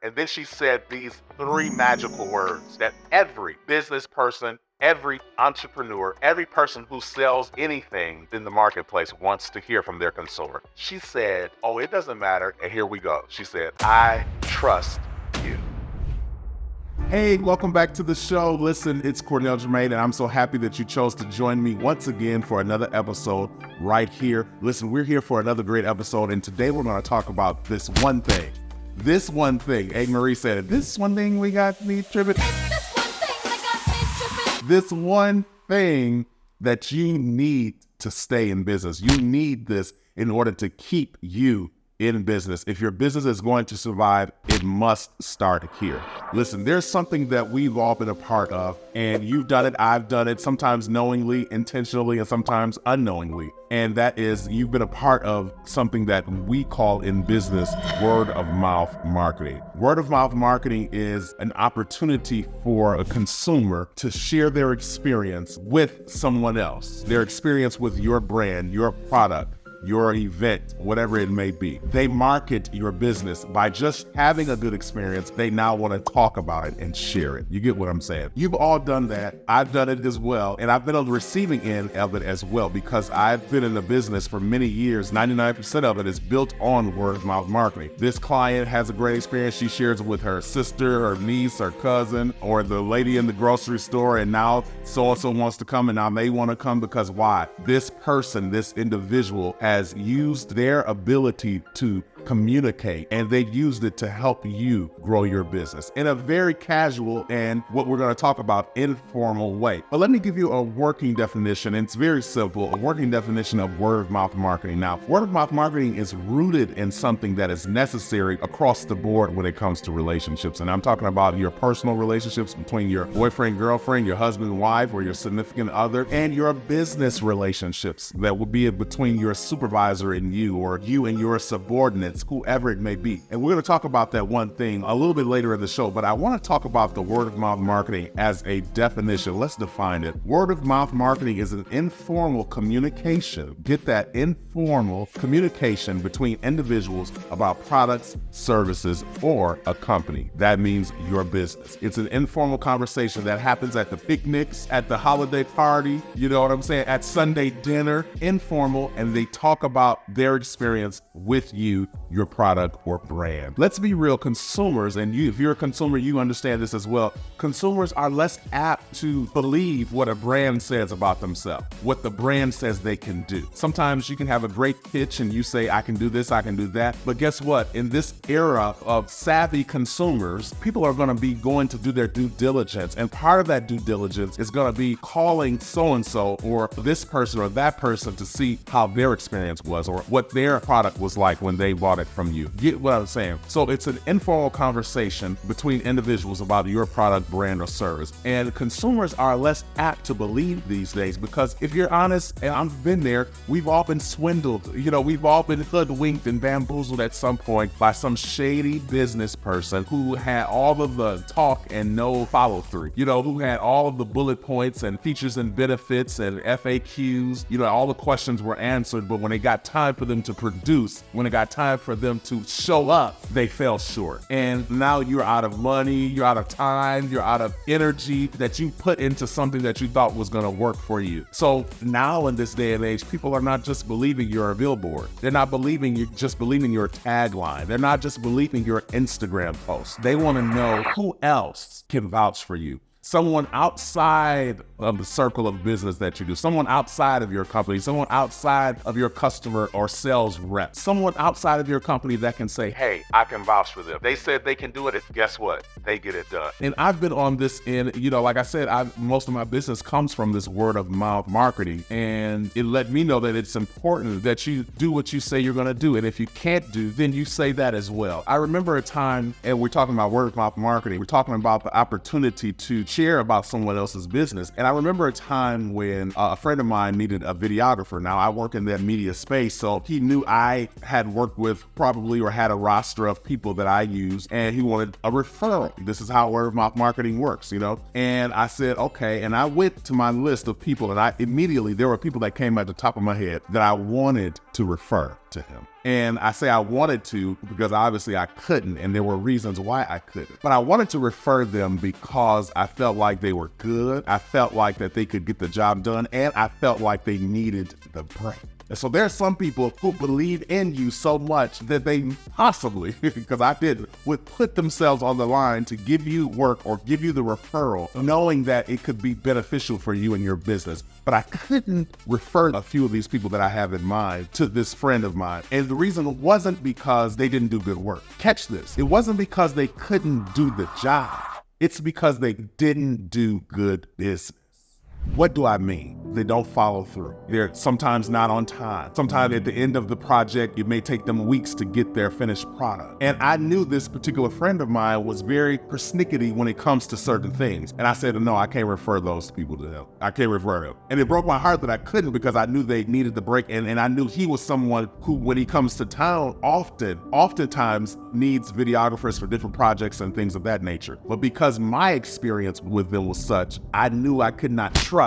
And then she said these three magical words that every business person, every entrepreneur, every person who sells anything in the marketplace wants to hear from their consumer. She said, oh, it doesn't matter. And here we go. She said, I trust you. Hey, welcome back to the show. Listen, it's Cornell Jermaine, and I'm so happy that you chose to join me once again for another episode right here. Listen, we're here for another great episode, and today we're going to talk about this one thing. This one thing. Hey, Marie said it. This one thing we got me tripping. This one thing that got me tripping. This one thing that you need to stay in business. You need this in order to keep you in business. If your business is going to survive, it must start here. Listen, there's something that we've all been a part of, and you've done it, I've done it, sometimes knowingly, intentionally, and sometimes unknowingly. And that is, you've been a part of something that we call in business word of mouth marketing. Word of mouth marketing is an opportunity for a consumer to share their experience with someone else, their experience with your brand, your product, your event, whatever it may be. They market your business by just having a good experience. They now want to talk about it and share it. You get what I'm saying? You've all done that. I've done it as well. And I've been on the receiving end of it as well, because I've been in the business for many years. 99% of it is built on word of mouth marketing. This client has a great experience. She shares it with her sister, her niece, her cousin, or the lady in the grocery store. And now so-and-so wants to come, and now they want to come because why? This person, this individual has used their ability to communicate, and they used it to help you grow your business in a very casual and what we're going to talk about informal way. But let me give you a working definition. It's very simple. A working definition of word of mouth marketing. Now, word of mouth marketing is rooted in something that is necessary across the board when it comes to relationships. And I'm talking about your personal relationships between your boyfriend, girlfriend, your husband, wife, or your significant other, and your business relationships that will be between your supervisor and you, or you and your subordinates, whoever it may be. And we're going to talk about that one thing a little bit later in the show, but I want to talk about the word of mouth marketing as a definition. Let's define it. Word of mouth marketing is an informal communication. Get that? Informal communication between individuals about products, services, or a company. That means your business. It's an informal conversation that happens at the picnics, at the holiday party, you know what I'm saying, at Sunday dinner, informal, and they talk about their experience with you, your product or brand. Let's be real, consumers, and if you're a consumer, you understand this as well. Consumers are less apt to believe what a brand says about themselves, what the brand says they can do. Sometimes you can have a great pitch and you say, I can do this, I can do that. But guess what? In this era of savvy consumers, people are going to be going to do their due diligence. And part of that due diligence is going to be calling so-and-so or this person or that person to see how their experience was or what their product was like when they bought it from you. Get what I'm saying? So it's an informal conversation between individuals about your product, brand, or service. And consumers are less apt to believe these days because if you're honest, and I've been there, we've all been swindled. You know, we've all been hoodwinked and bamboozled at some point by some shady business person who had all of the talk and no follow through, you know, who had all of the bullet points and features and benefits and FAQs, you know, all the questions were answered, but when it got time for them to produce, when it got time for them to show up, they fell short. And now you're out of money, you're out of time, you're out of energy that you put into something that you thought was going to work for you. So now in this day and age, people are not just believing you're a billboard. They're not believing you just believing your tagline. They're not just believing your Instagram post. They want to know who else can vouch for you. Someone outside of the circle of business that you do, someone outside of your company, someone outside of your customer or sales rep, someone outside of your company that can say, hey, I can vouch for them. They said they can do it. Guess what? They get it done. And I've been on this end, you know, like I said, most of my business comes from this word of mouth marketing. And it let me know that it's important that you do what you say you're going to do. And if you can't do, then you say that as well. I remember a time, and we're talking about word of mouth marketing, we're talking about the opportunity to share about someone else's business. And I remember a time when a friend of mine needed a videographer. Now I work in that media space, so he knew I had worked with probably or had a roster of people that I use, and he wanted a referral. This is how word of mouth marketing works, you know? And I said, okay. And I went to my list of people, and there were people that came at the top of my head that I wanted to refer to him. And I say I wanted to because obviously I couldn't, and there were reasons why I couldn't. But I wanted to refer them because I felt like they were good. I felt like that they could get the job done, and I felt like they needed the break. And so there are some people who believe in you so much that they possibly, because I did, would put themselves on the line to give you work or give you the referral, knowing that it could be beneficial for you and your business. But I couldn't refer a few of these people that I have in mind to this friend of mine. And the reason wasn't because they didn't do good work. Catch this. It wasn't because they couldn't do the job. It's because they didn't do good business. What do I mean? They don't follow through. They're sometimes not on time. Sometimes at the end of the project, it may take them weeks to get their finished product. And I knew this particular friend of mine was very persnickety when it comes to certain things. And I said, no, I can't refer those people to them. I can't refer them. And it broke my heart that I couldn't because I knew they needed the break. And I knew he was someone who, when he comes to town, oftentimes needs videographers for different projects and things of that nature. But because my experience with them was such, I knew I could not trust.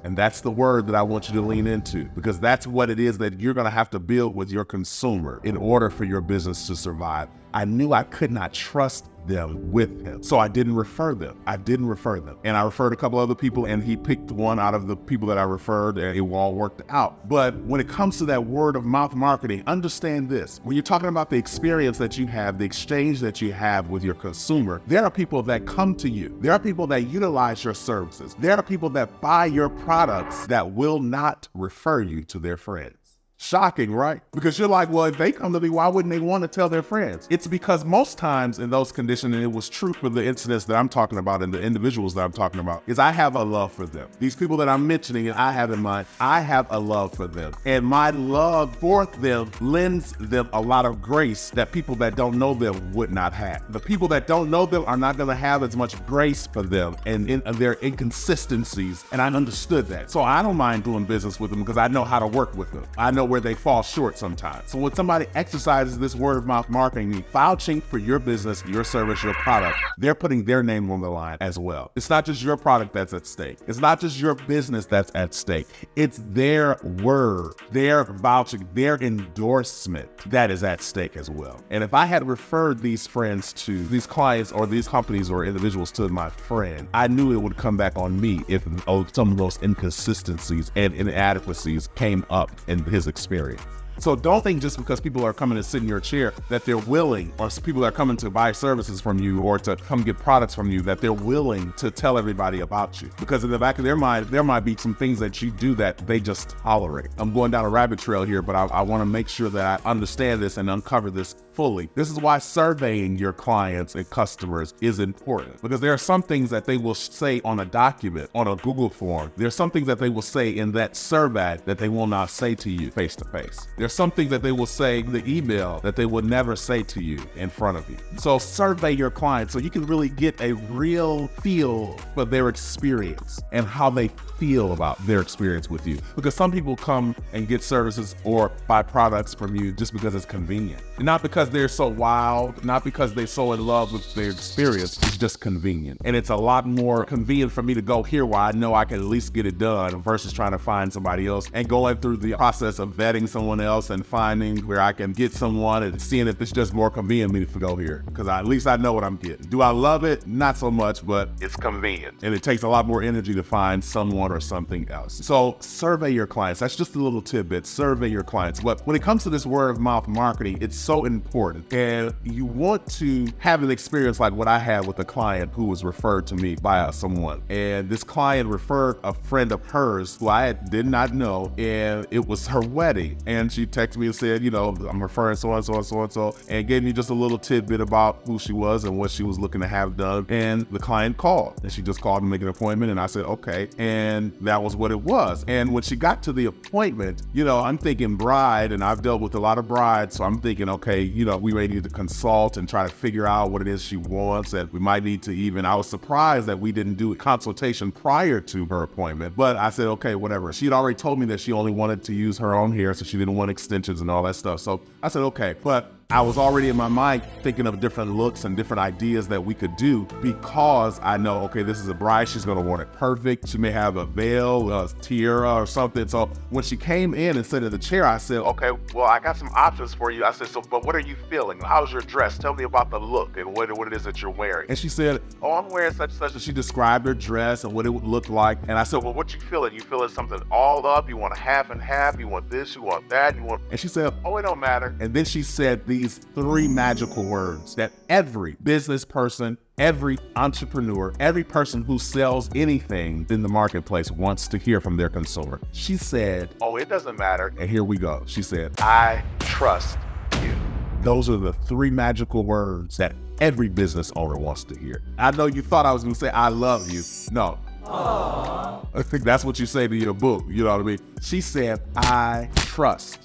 And that's the word that I want you to lean into, because that's what it is that you're going to have to build with your consumer in order for your business to survive. I knew I could not trust them with him. So I didn't refer them. And I referred a couple other people, and he picked one out of the people that I referred, and it all worked out. But when it comes to that word of mouth marketing, understand this. When you're talking about the experience that you have, the exchange that you have with your consumer, there are people that come to you. There are people that utilize your services. There are people that buy your products that will not refer you to their friends. Shocking, right? Because you're like, well, if they come to me, why wouldn't they want to tell their friends? It's because most times in those conditions, and it was true for the incidents that I'm talking about and the individuals that I'm talking about, is I have a love for them. These people that I'm mentioning and I have in mind, I have a love for them. And my love for them lends them a lot of grace that people that don't know them would not have. The people that don't know them are not going to have as much grace for them and in their inconsistencies. And I understood that. So I don't mind doing business with them because I know how to work with them. I know where they fall short sometimes. So when somebody exercises this word of mouth marketing, vouching for your business, your service, your product, they're putting their name on the line as well. It's not just your product that's at stake. It's not just your business that's at stake. It's their word, their vouching, their endorsement that is at stake as well. And if I had referred these friends to these clients or these companies or individuals to my friend, I knew it would come back on me if some of those inconsistencies and inadequacies came up in his experience. So don't think just because people are coming to sit in your chair that they're willing, or people are coming to buy services from you or to come get products from you, that they're willing to tell everybody about you. Because in the back of their mind, there might be some things that you do that they just tolerate. I'm going down a rabbit trail here, but I want to make sure that I understand this and uncover this fully. This is why surveying your clients and customers is important, because there are some things that they will say on a document, on a Google form. There's some things that they will say in that survey that they will not say to you face to face. There's some things that they will say in the email that they will never say to you in front of you. So survey your clients so you can really get a real feel for their experience and how they feel about their experience with you. Because some people come and get services or buy products from you just because it's convenient. And not because they're so wild, not because they're so in love with their experience. It's just convenient. And it's a lot more convenient for me to go here where I know I can at least get it done versus trying to find somebody else and going through the process of vetting someone else and finding where I can get someone and seeing if it's just more convenient for me to go here. Because at least I know what I'm getting. Do I love it? Not so much, but it's convenient. And it takes a lot more energy to find someone or something else. So survey your clients. That's just a little tidbit. Survey your clients. But when it comes to this word of mouth marketing, it's so important. And you want to have an experience like what I had with a client who was referred to me by someone. And this client referred a friend of hers who I did not know, and it was her wedding. And she texted me and said, you know, I'm referring so-and-so, and gave me just a little tidbit about who she was and what she was looking to have done. And the client called, and she just called to make an appointment. And I said, okay. And that was what it was. And when she got to the appointment, you know, I'm thinking bride, and I've dealt with a lot of brides. So I'm thinking, okay, you know, we may need to consult and try to figure out what it is she wants. And we might need to even, I was surprised that we didn't do a consultation prior to her appointment. But I said, okay, whatever. She had already told me that she only wanted to use her own hair, so she didn't want extensions and all that stuff. So I said, okay. But I was already in my mind thinking of different looks and different ideas that we could do because I know, okay, this is a bride. She's going to want it perfect. She may have a veil, a tiara or something. So when she came in and sat in the chair, I said, Okay, well, I got some options for you. I said, so, but what are you feeling? How's your dress? Tell me about the look and what it is that you're wearing. and she said, Oh, I'm wearing such and such. she described her dress and what it would look like. And I said, Well, what you feeling? You feeling something all up? You want a half and half? You want this? You want that? You want... and she said, Oh, it don't matter. and then she said these three magical words that every business person, every entrepreneur, every person who sells anything in the marketplace wants to hear from their consumer. She said, Oh, it doesn't matter. and here we go. She said, I trust you. those are the three magical words that every business owner wants to hear. I know you thought I was gonna say, I love you. No. I think that's what you say to your book. You know what I mean? She said, I trust.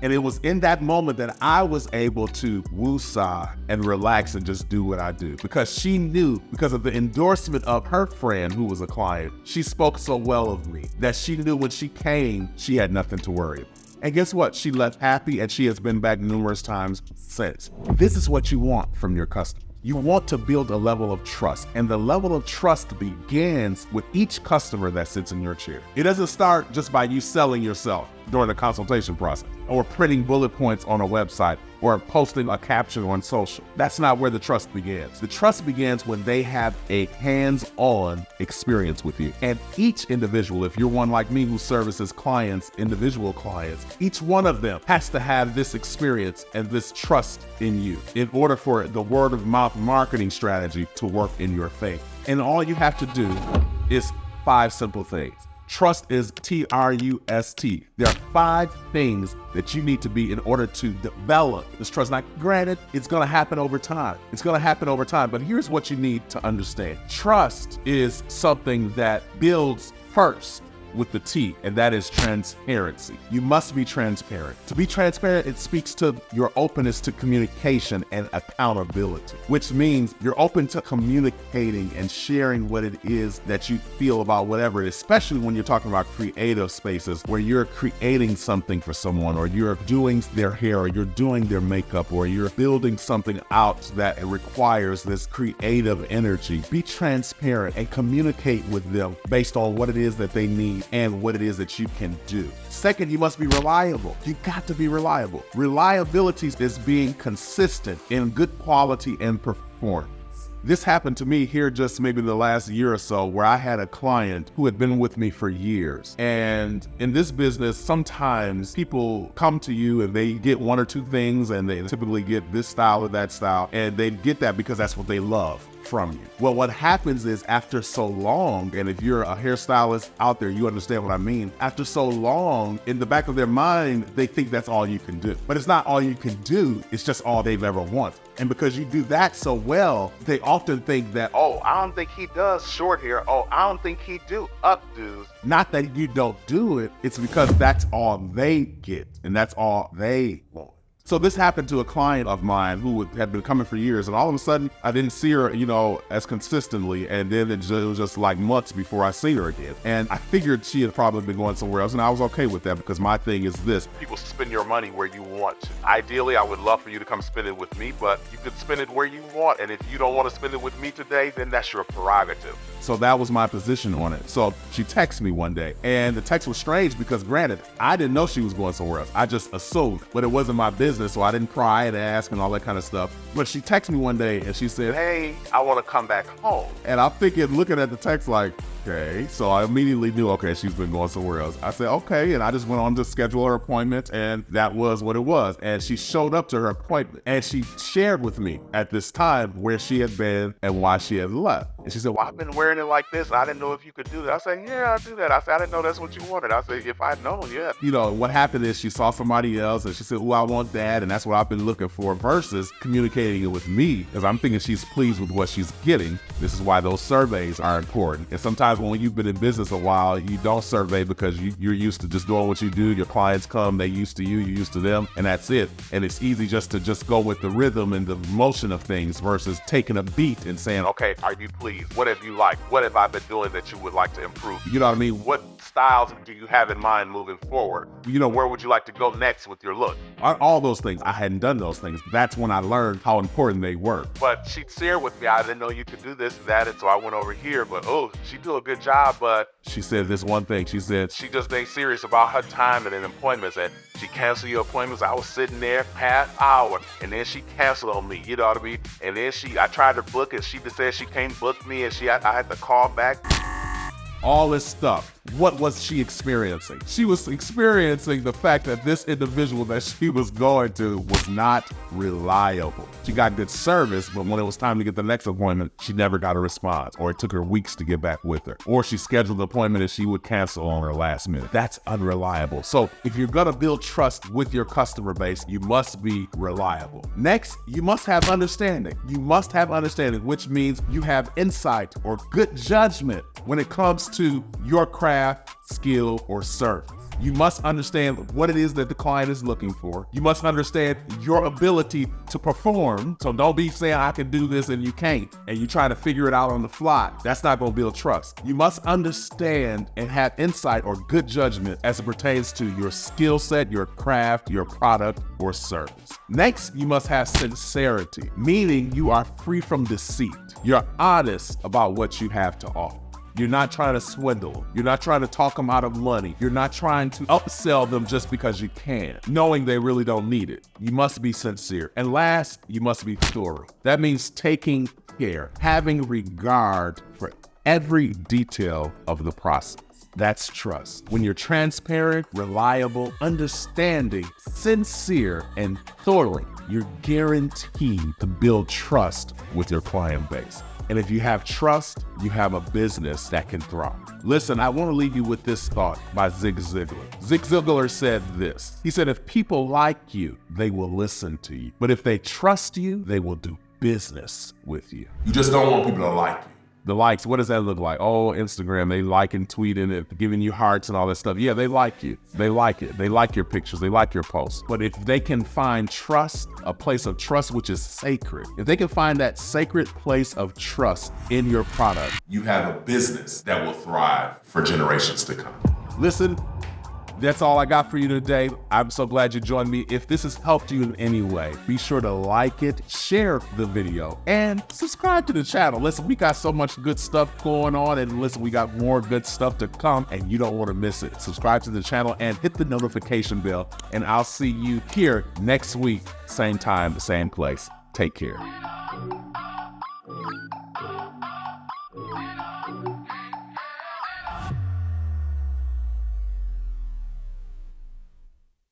And it was in that moment that I was able to woosah and relax and just do what I do. Because she knew, because of the endorsement of her friend who was a client, she spoke so well of me that she knew when she came, she had nothing to worry about. And guess what? She left happy and she has been back numerous times since. This is what you want from your customer. You want to build a level of trust, and the level of trust begins with each customer that sits in your chair. It doesn't start just by you selling yourself during the consultation process, or printing bullet points on a website, or posting a caption on social. That's not where the trust begins. The trust begins when they have a hands-on experience with you. And each individual, if you're one like me who services clients, individual clients, each one of them has to have this experience and this trust in you in order for the word of mouth marketing strategy to work in your favor. And all you have to do is 5 simple things. Trust is T-R-U-S-T. There are 5 things that you need to be in order to develop this trust. Now, granted, it's going to happen over time. It's going to happen over time, but here's what you need to understand. Trust is something that builds first with the T, and that is transparency. You must be transparent. To be transparent, it speaks to your openness to communication and accountability, which means you're open to communicating and sharing what it is that you feel about whatever it is, especially when you're talking about creative spaces where you're creating something for someone, or you're doing their hair, or you're doing their makeup, or you're building something out that requires this creative energy. Be transparent and communicate with them based on what it is that they need and what it is that you can do. Second, you must be reliable. You got to be reliable. Reliability is being consistent in good quality and performance. This happened to me here just maybe the last year or so, where I had a client who had been with me for years. And in this business, sometimes people come to you and they get 1 or 2 things, and they typically get this style or that style, and they get that because that's what they love from you. Well, what happens is after so long, and if you're a hairstylist out there, you understand what I mean. After so long, in the back of their mind, they think that's all you can do. But it's not all you can do, it's just all they've ever wanted. And because you do that so well, they often think that, Oh, I don't think he does short hair. Oh, I don't think he do updos. not that you don't do it, it's because that's all they get and that's all they want. So this happened to a client of mine who had been coming for years, and all of a sudden I didn't see her, as consistently, and then it was just like months before I seen her again. And I figured she had probably been going somewhere else, and I was okay with that because my thing is this. People spend your money where you want to. Ideally, I would love for you to come spend it with me, but you could spend it where you want. And if you don't want to spend it with me today, then that's your prerogative. So that was my position on it. So she texted me one day, and the text was strange because, granted, I didn't know she was going somewhere else. I just assumed, but it wasn't my business, so I didn't pry and ask and all that kind of stuff. But she texted me one day and she said, Hey, I want to come back home. and I'm thinking, looking at the text like, okay. So I immediately knew, okay, she's been going somewhere else. I said, okay. And I just went on to schedule her appointment, and that was what it was. And she showed up to her appointment, and she shared with me at this time where she had been and why she had left. And she said, Well, I've been wearing it like this. I didn't know if you could do that. I said, yeah, I'll do that. I said, I didn't know that's what you wanted. I said, if I'd known, yeah. what happened is she saw somebody else and she said, I want that. And that's what I've been looking for, versus communicating it with me, because I'm thinking she's pleased with what she's getting. This is why those surveys are important. And sometimes when you've been in business a while, you don't survey because you're used to just doing what you do. Your clients come, they used to you, you're used to them, and that's it. And it's easy just to go with the rhythm and the motion of things versus taking a beat and saying, Okay, are you pleased? me? What have you liked? What have I been doing that you would like to improve? You know what I mean? What styles do you have in mind moving forward? You know, Where would you like to go next with your look? all those things. I hadn't done those things. That's when I learned how important they were. But she'd share with me, I didn't know you could do this and that, and so I went over here, but oh, she do a good job, but She said this one thing. She said, she just ain't serious about her time and appointments, and she canceled your appointments. I was sitting there past hour, and then she canceled on me, you know what I mean? And then I tried to book it, she just said she can't book me, and I had to call back. all this stuff. What was she experiencing? She was experiencing the fact that this individual that she was going to was not reliable. She got good service, but when it was time to get the next appointment, she never got a response, or it took her weeks to get back with her. Or she scheduled the appointment and she would cancel on her last minute. That's unreliable. So if you're gonna build trust with your customer base, you must be reliable. Next, you must have understanding. You must have understanding, which means you have insight or good judgment when it comes to your craft, skill, or service. You must understand what it is that the client is looking for. You must understand your ability to perform. So don't be saying, I can do this and you can't, and you try to figure it out on the fly. That's not gonna build trust. You must understand and have insight or good judgment as it pertains to your skill set, your craft, your product, or service. Next, you must have sincerity, meaning you are free from deceit. You're honest about what you have to offer. You're not trying to swindle them. You're not trying to talk them out of money. You're not trying to upsell them just because you can, knowing they really don't need it. You must be sincere. And last, you must be thorough. That means taking care, having regard for every detail of the process. That's trust. When you're transparent, reliable, understanding, sincere, and thorough, you're guaranteed to build trust with your client base. And if you have trust, you have a business that can thrive. Listen, I want to leave you with this thought by Zig Ziglar. Zig Ziglar said this. He said, if people like you, they will listen to you. But if they trust you, they will do business with you. You just don't want people to like you. The likes, what does that look like? Oh, Instagram, they like and tweeting it, giving you hearts and all that stuff. Yeah, they like you. They like it. They like your pictures. They like your posts. But if they can find trust, a place of trust which is sacred, if they can find that sacred place of trust in your product, You have a business that will thrive for generations to come. listen, that's all I got for you today. I'm so glad you joined me. If this has helped you in any way, be sure to like it, share the video, and subscribe to the channel. Listen, we got so much good stuff going on, and listen, we got more good stuff to come, and you don't want to miss it. Subscribe to the channel and hit the notification bell, and I'll see you here next week, same time, same place. Take care.